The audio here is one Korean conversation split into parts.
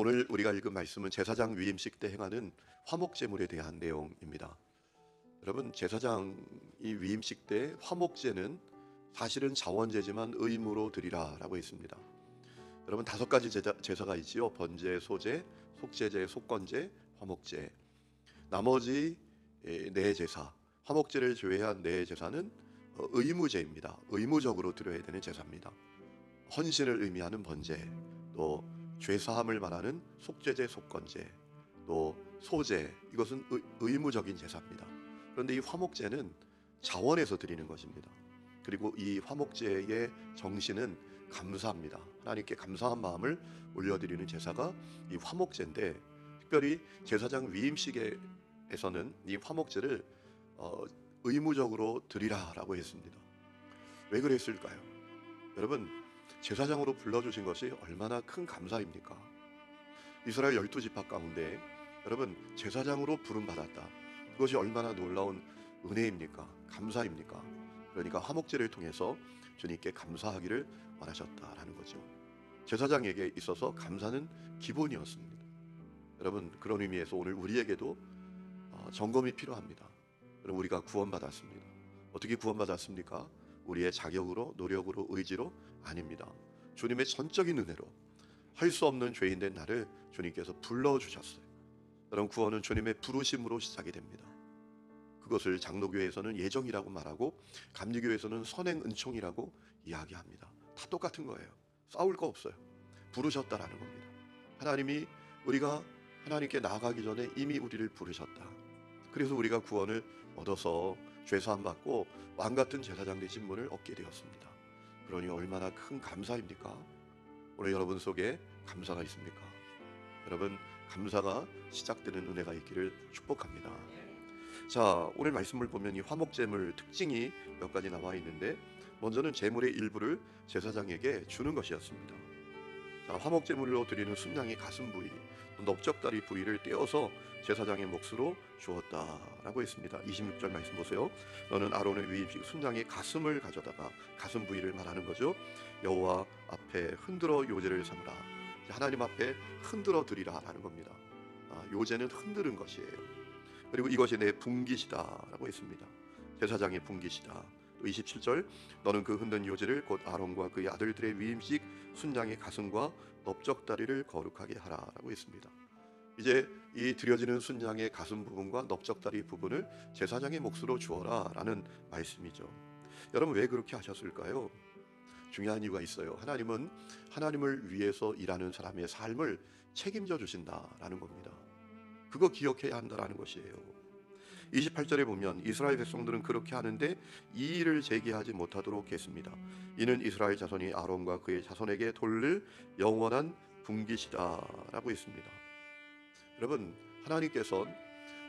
오늘 우리가 읽은 말씀은 제사장 위임식 때 행하는 화목제물에 대한 내용입니다. 여러분, 제사장이 위임식 때 화목제는 사실은 자원제지만 의무로 드리라라고 했습니다. 여러분, 5가지 제사가 있지요. 번제, 소제, 속제제, 속건제, 화목제. 나머지 4제사, 화목제를 제외한 4제사는 의무제입니다. 의무적으로 드려야 되는 제사입니다. 헌신을 의미하는 번제, 또 죄사함을 말하는 속죄제, 속건제, 또 소제, 이것은 의무적인 제사입니다. 그런데 이 화목제는 자원에서 드리는 것입니다. 그리고 이 화목제의 정신은 감사합니다. 하나님께 감사한 마음을 올려드리는 제사가 이 화목제인데, 특별히 제사장 위임식에서는 이 화목제를 의무적으로 드리라라고 했습니다. 왜 그랬을까요? 여러분, 제사장으로 불러주신 것이 얼마나 큰 감사입니까? 이스라엘 12지파 가운데 여러분, 제사장으로 부름받았다. 그것이 얼마나 놀라운 은혜입니까? 감사입니까? 그러니까 화목제를 통해서 주님께 감사하기를 원하셨다라는 거죠. 제사장에게 있어서 감사는 기본이었습니다. 여러분, 그런 의미에서 오늘 우리에게도 점검이 필요합니다. 여러분, 우리가 구원받았습니다. 어떻게 구원받았습니까? 우리의 자격으로, 노력으로, 의지로 아닙니다. 주님의 전적인 은혜로 할 수 없는 죄인 된 나를 주님께서 불러주셨어요. 여러분, 구원은 주님의 부르심으로 시작이 됩니다. 그것을 장로교회에서는 예정이라고 말하고 감리교회에서는 선행 은총이라고 이야기합니다. 다 똑같은 거예요. 싸울 거 없어요. 부르셨다라는 겁니다. 하나님이 우리가 하나님께 나아가기 전에 이미 우리를 부르셨다. 그래서 우리가 구원을 얻어서 죄사함 받고 왕같은 제사장 되신 분을 얻게 되었습니다. 그러니 얼마나 큰 감사입니까? 오늘 여러분 속에 감사가 있습니까? 여러분, 감사가 시작되는 은혜가 있기를 축복합니다. 자, 오늘 말씀을 보면 이 화목제물 특징이 몇 가지 나와 있는데, 먼저는 제물의 일부를 제사장에게 주는 것이었습니다. 자, 화목제물로 드리는 순양의 가슴 부위, 넓적다리 부위를 떼어서 제사장의 몫으로 주었다라고 했습니다. 26절 말씀 보세요. 너는 아론의 위임식 순양의 가슴을 가져다가, 가슴 부위를 말하는 거죠. 여호와 앞에 흔들어 요제를 삼으라. 하나님 앞에 흔들어 드리라라는 겁니다. 요제는 흔드는 것이에요. 그리고 이것이 내 분깃이다라고 했습니다. 제사장의 분깃이다. 또 27절, 너는 그 흔든 요제를 곧 아론과 그의 아들들의 위임식 순양의 가슴과 넓적다리를 거룩하게 하라라고 했습니다. 이제 이 드려지는 순양의 가슴 부분과 넓적다리 부분을 제사장의 몫으로 주어라라는 말씀이죠. 여러분, 왜 그렇게 하셨을까요? 중요한 이유가 있어요. 하나님은 하나님을 위해서 일하는 사람의 삶을 책임져 주신다라는 겁니다. 그거 기억해야 한다라는 것이에요. 28절에 보면 이스라엘 백성들은 그렇게 하는데 이 일을 제기하지 못하도록 했습니다. 이는 이스라엘 자손이 아론과 그의 자손에게 돌릴 영원한 분깃이다라고 했습니다. 여러분, 하나님께서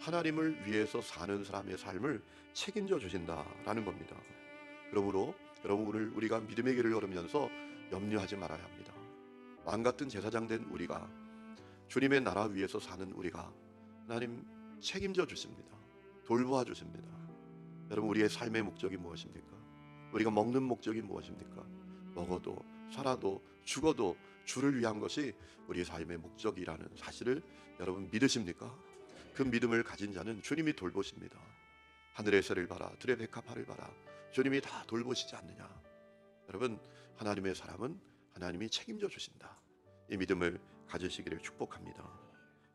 하나님을 위해서 사는 사람의 삶을 책임져 주신다라는 겁니다. 그러므로 여러분, 오늘 우리가 믿음의 길을 걸으면서 염려하지 말아야 합니다. 왕같은 제사장 된 우리가, 주님의 나라 위에서 사는 우리가 하나님 책임져 주십니다. 돌보아 주십니다. 여러분, 우리의 삶의 목적이 무엇입니까? 우리가 먹는 목적이 무엇입니까? 먹어도 살아도 죽어도 주를 위한 것이 우리의 삶의 목적이라는 사실을 여러분 믿으십니까? 그 믿음을 가진 자는 주님이 돌보십니다. 하늘의 새를 봐라, 들의 백합화를 봐라. 주님이 다 돌보시지 않느냐? 여러분, 하나님의 사람은 하나님이 책임져 주신다. 이 믿음을 가지시기를 축복합니다.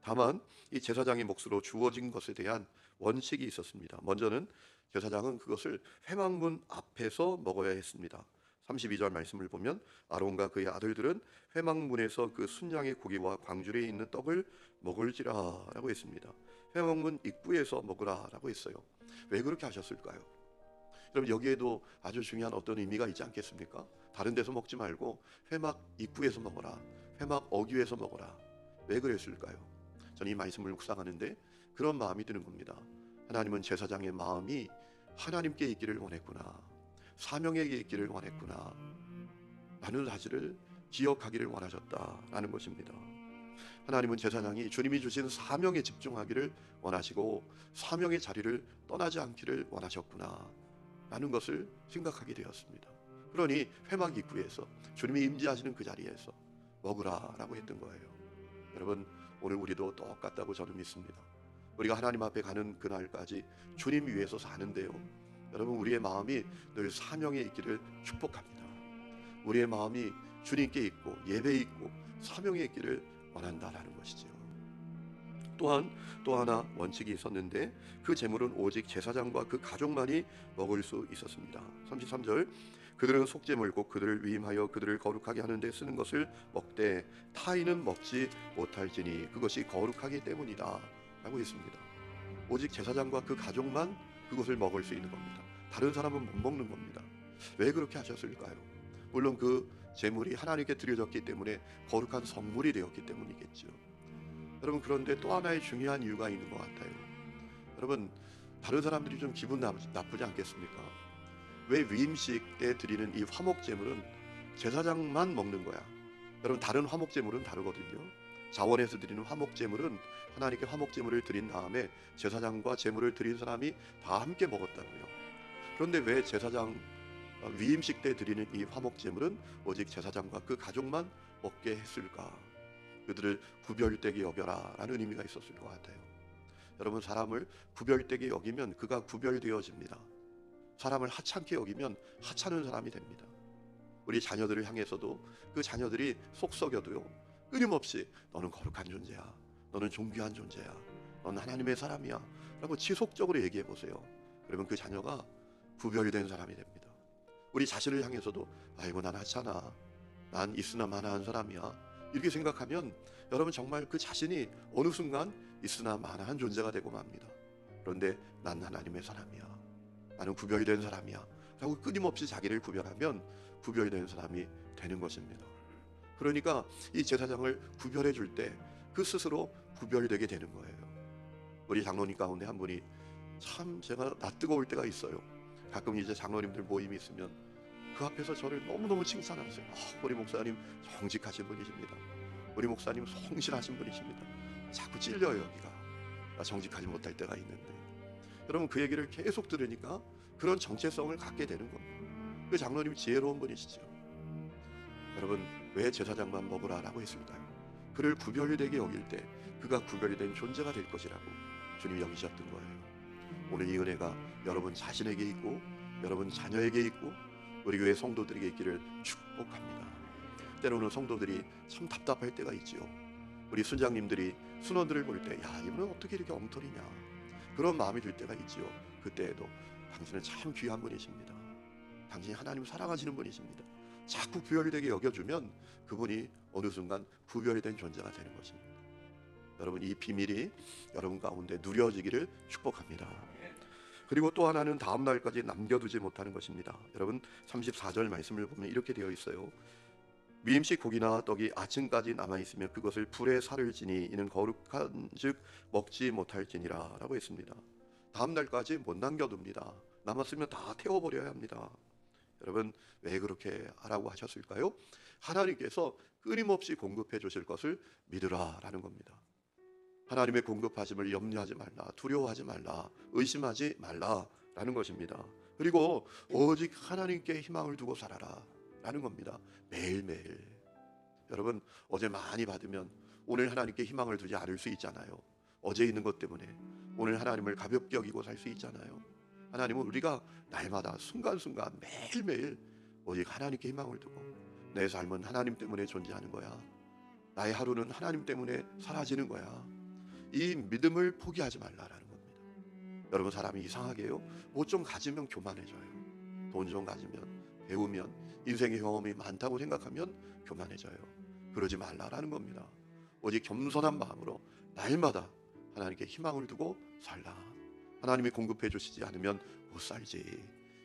다만 이 제사장의 몫으로 주어진 것에 대한 원칙이 있었습니다. 먼저는 제사장은 그것을 회막문 앞에서 먹어야 했습니다. 32절 말씀을 보면 아론과 그의 아들들은 회막문에서 그 순양의 고기와 광주리에 있는 떡을 먹을지라라고 했습니다. 회막문 입구에서 먹으라라고 했어요. 왜 그렇게 하셨을까요? 여러분, 여기에도 아주 중요한 어떤 의미가 있지 않겠습니까? 다른 데서 먹지 말고 회막 입구에서 먹어라, 회막 어귀에서 먹어라. 왜 그랬을까요? 저는 이 말씀을 묵상하는데 그런 마음이 드는 겁니다. 하나님은 제사장의 마음이 하나님께 있기를 원했구나, 사명에게 있기를 원했구나 라는 사실을 기억하기를 원하셨다라는 것입니다. 하나님은 제사장이 주님이 주신 사명에 집중하기를 원하시고 사명의 자리를 떠나지 않기를 원하셨구나 라는 것을 생각하게 되었습니다. 그러니 회막 입구에서 주님이 임재하시는 그 자리에서 먹으라라고 했던 거예요. 여러분, 오늘 우리도 똑같다고 저는 믿습니다. 우리가 하나님 앞에 가는 그날까지 주님 위해서 사는데요, 여러분, 우리의 마음이 늘 사명에 있기를 축복합니다. 우리의 마음이 주님께 있고 예배에 있고 사명에 있기를 원한다라는 것이죠. 또한 또 하나 원칙이 있었는데, 그 제물은 오직 제사장과 그 가족만이 먹을 수 있었습니다. 33절, 그들은 속죄물 곧 그들을 위임하여 그들을 거룩하게 하는 데 쓰는 것을 먹되 타인은 먹지 못할지니 그것이 거룩하기 때문이다 라고 했습니다. 오직 제사장과 그 가족만 그것을 먹을 수 있는 겁니다. 다른 사람은 못 먹는 겁니다. 왜 그렇게 하셨을까요? 물론 그 제물이 하나님께 드려졌기 때문에 거룩한 성물이 되었기 때문이겠죠. 여러분, 그런데 또 하나의 중요한 이유가 있는 것 같아요. 여러분, 다른 사람들이 좀 기분 나쁘지 않겠습니까? 왜 위임식 때 드리는 이 화목 제물은 제사장만 먹는 거야? 여러분, 다른 화목 제물은 다르거든요. 자원에서 드리는 화목 제물은 하나님께 화목 제물을 드린 다음에 제사장과 제물을 드린 사람이 다 함께 먹었다고요. 그런데 왜 제사장 위임식 때 드리는 이 화목 제물은 오직 제사장과 그 가족만 먹게 했을까? 그들을 구별되게 여겨라 라는 의미가 있었을 것 같아요. 여러분, 사람을 구별되게 여기면 그가 구별되어집니다. 사람을 하찮게 여기면 하찮은 사람이 됩니다. 우리 자녀들을 향해서도 그 자녀들이 속 썩여도요, 끊임없이 너는 거룩한 존재야, 너는 존귀한 존재야, 너는 하나님의 사람이야 라고 지속적으로 얘기해 보세요. 그러면 그 자녀가 구별된 사람이 됩니다. 우리 자신을 향해서도 아이고 난 하찮아, 난 있으나 마나한 사람이야, 이렇게 생각하면 여러분 정말 그 자신이 어느 순간 있으나 마나한 존재가 되고 맙니다. 그런데 난 하나님의 사람이야, 나는 구별된 사람이야 라고 끊임없이 자기를 구별하면 구별된 사람이 되는 것입니다. 그러니까 이 제사장을 구별해 줄 때 그 스스로 구별되게 되는 거예요. 우리 장로님 가운데 한 분이 참 제가 낯뜨거울 때가 있어요. 가끔 이제 장로님들 모임이 있으면 그 앞에서 저를 너무너무 칭찬하세요. 우리 목사님 정직하신 분이십니다. 우리 목사님 성실하신 분이십니다. 자꾸 찔려요, 여기가. 나 정직하지 못할 때가 있는데. 여러분, 그 얘기를 계속 들으니까 그런 정체성을 갖게 되는 겁니다. 그 장로님 지혜로운 분이시죠. 여러분, 왜 제사장만 먹으라 라고 했을까요? 그를 구별되게 여길 때 그가 구별된 존재가 될 것이라고 주님이 여기셨던 거예요. 오늘 이 은혜가 여러분 자신에게 있고 여러분 자녀에게 있고 우리 교회 성도들에게 있기를 축복합니다. 때로는 성도들이 참 답답할 때가 있지요. 우리 순장님들이 순원들을 볼 때 야, 이분은 어떻게 이렇게 엉터리냐, 그런 마음이 들 때가 있지요. 그때에도 당신은 참 귀한 분이십니다. 당신이 하나님 사랑하시는 분이십니다. 자꾸 구별되게 여겨주면 그분이 어느 순간 구별된 존재가 되는 것입니다. 여러분, 이 비밀이 여러분 가운데 누려지기를 축복합니다. 그리고 또 하나는 다음 날까지 남겨두지 못하는 것입니다. 여러분, 34절 말씀을 보면 이렇게 되어 있어요. 위임식 고기나 떡이 아침까지 남아있으면 그것을 불에 살을 지니 이는 거룩한 즉 먹지 못할지니라 라고 했습니다. 다음 날까지 못 남겨둡니다. 남았으면 다 태워버려야 합니다. 여러분, 왜 그렇게 하라고 하셨을까요? 하나님께서 끊임없이 공급해 주실 것을 믿으라 라는 겁니다. 하나님의 공급하심을 염려하지 말라, 두려워하지 말라, 의심하지 말라 라는 것입니다. 그리고 오직 하나님께 희망을 두고 살아라 라는 겁니다. 매일매일. 여러분, 어제 많이 받으면 오늘 하나님께 희망을 두지 않을 수 있잖아요. 어제 있는 것 때문에 오늘 하나님을 가볍게 여기고 살 수 있잖아요. 하나님은 우리가 날마다 순간순간 매일매일 오직 하나님께 희망을 두고 내 삶은 하나님 때문에 존재하는 거야, 나의 하루는 하나님 때문에 사라지는 거야, 이 믿음을 포기하지 말라라는 겁니다. 여러분, 사람이 이상하게요, 뭐 좀 가지면 교만해져요. 돈 좀 가지면, 배우면, 인생의 경험이 많다고 생각하면 교만해져요. 그러지 말라라는 겁니다. 오직 겸손한 마음으로 날마다 하나님께 희망을 두고 살라. 하나님이 공급해 주시지 않으면 못 살지.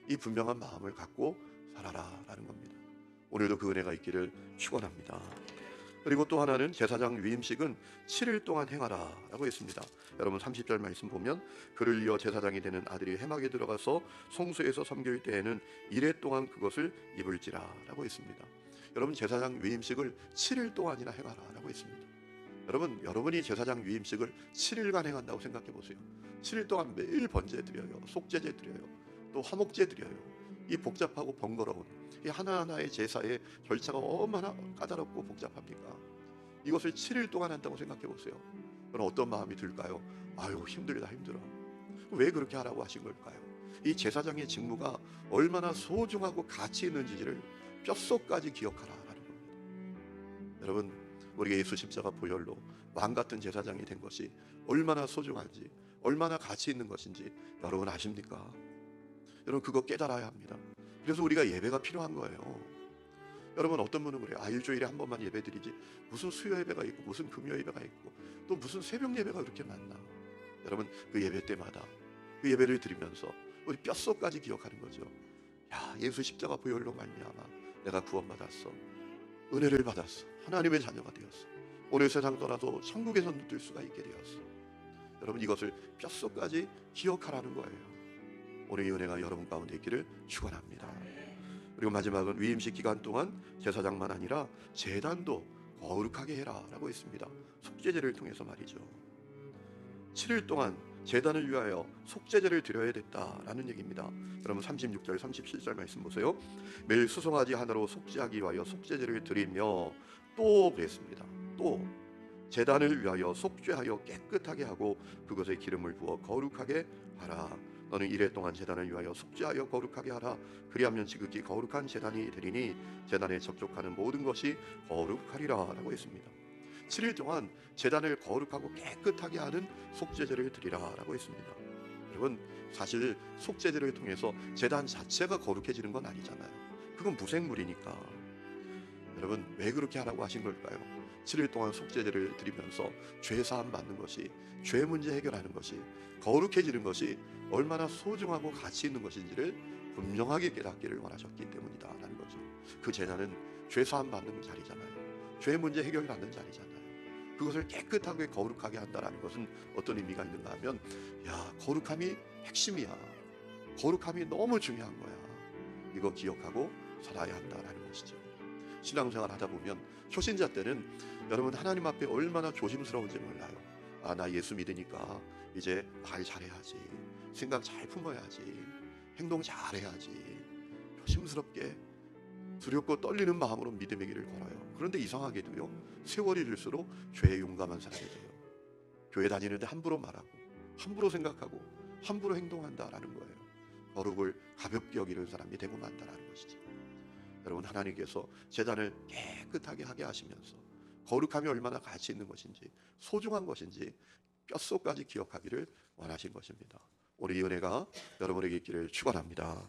이 분명한 마음을 갖고 살아라라는 겁니다. 오늘도 그 은혜가 있기를 축원합니다. 그리고 또 하나는 제사장 위임식은 7일 동안 행하라 라고 했습니다. 여러분, 30절 말씀 보면 그를 이어 제사장이 되는 아들이 회막에 들어가서 성소에서 섬길 때에는 이레 동안 그것을 입을지라 라고 했습니다. 여러분, 제사장 위임식을 7일 동안이나 행하라 라고 했습니다. 여러분, 여러분이 제사장 위임식을 7일간 행한다고 생각해 보세요. 7일 동안 매일 번제 드려요, 속죄제 드려요, 또 화목제 드려요. 이 복잡하고 번거로운 이 하나하나의 제사의 절차가 얼마나 까다롭고 복잡합니까? 이것을 7일 동안 한다고 생각해 보세요. 그럼 어떤 마음이 들까요? 아유, 힘들다 힘들어. 왜 그렇게 하라고 하신 걸까요? 이 제사장의 직무가 얼마나 소중하고 가치 있는지를 뼛속까지 기억하라라는 겁니다. 여러분, 우리가 예수 십자가 보혈로 왕 같은 제사장이 된 것이 얼마나 소중한지, 얼마나 가치 있는 것인지 여러분 아십니까? 여러분, 그거 깨달아야 합니다. 그래서 우리가 예배가 필요한 거예요. 여러분, 어떤 분은 그래요. 일주일에 한 번만 예배 드리지 무슨 수요 예배가 있고 무슨 금요 예배가 있고 또 무슨 새벽 예배가 그렇게 많나. 여러분, 그 예배 때마다 그 예배를 드리면서 우리 뼛속까지 기억하는 거죠. 야, 예수 십자가 보혈로 말미암아 내가 구원받았어. 은혜를 받았어. 하나님의 자녀가 되었어. 오늘 세상 떠나도 천국에서 누릴 수가 있게 되었어. 여러분, 이것을 뼛속까지 기억하라는 거예요. 오늘 이 은혜가 여러분 가운데 있기를 축원합니다. 그리고 마지막은 위임식 기간 동안 제사장만 아니라 제단도 거룩하게 해라 라고 했습니다. 속죄제를 통해서 말이죠. 7일 동안 제단을 위하여 속죄제를 드려야 됐다라는 얘기입니다. 여러분, 36절 37절 말씀 보세요. 매일 수송아지 하나로 속죄하기 위하여 속죄제를 드리며 또 그랬습니다. 또 제단을 위하여 속죄하여 깨끗하게 하고 그것에 기름을 부어 거룩하게 하라. 너는 이래 동안 제단을 위하여 속죄하여 거룩하게 하라. 그리하면 지극히 거룩한 제단이 되리니 제단에 접촉하는 모든 것이 거룩하리라 라고 했습니다. 7일 동안 제단을 거룩하고 깨끗하게 하는 속죄제를 드리라 라고 했습니다. 여러분, 사실 속죄제를 통해서 제단 자체가 거룩해지는 건 아니잖아요. 그건 무생물이니까. 여러분, 왜 그렇게 하라고 하신 걸까요? 7일 동안 속죄제를 드리면서 죄사함 받는 것이, 죄 문제 해결하는 것이, 거룩해지는 것이 얼마나 소중하고 가치 있는 것인지를 분명하게 깨닫기를 원하셨기 때문이다라는 거죠. 그 제단은 죄사함 받는 자리잖아요. 죄 문제 해결받는 자리잖아요. 그것을 깨끗하게 거룩하게 한다라는 것은 어떤 의미가 있는가 하면, 야, 거룩함이 핵심이야. 거룩함이 너무 중요한 거야. 이거 기억하고 살아야 한다라는 것이죠. 신앙생활 하다 보면 초신자 때는 여러분, 하나님 앞에 얼마나 조심스러운지 몰라요. 나 예수 믿으니까 이제 말 잘해야지, 생각 잘 품어야지, 행동 잘해야지, 조심스럽게 두렵고 떨리는 마음으로 믿음의 길을 걸어요. 그런데 이상하게도요, 세월이 들수록 죄에 용감한 사람이 돼요. 교회 다니는데 함부로 말하고 함부로 생각하고 함부로 행동한다라는 거예요. 거룩을 가볍게 여기는 사람이 되고 만다라는 것이죠. 여러분, 하나님께서 제단을 깨끗하게 하게 하시면서 거룩함이 얼마나 가치 있는 것인지, 소중한 것인지 뼛속까지 기억하기를 원하신 것입니다. 우리 이 은혜가 여러분에게 있기를 축원합니다.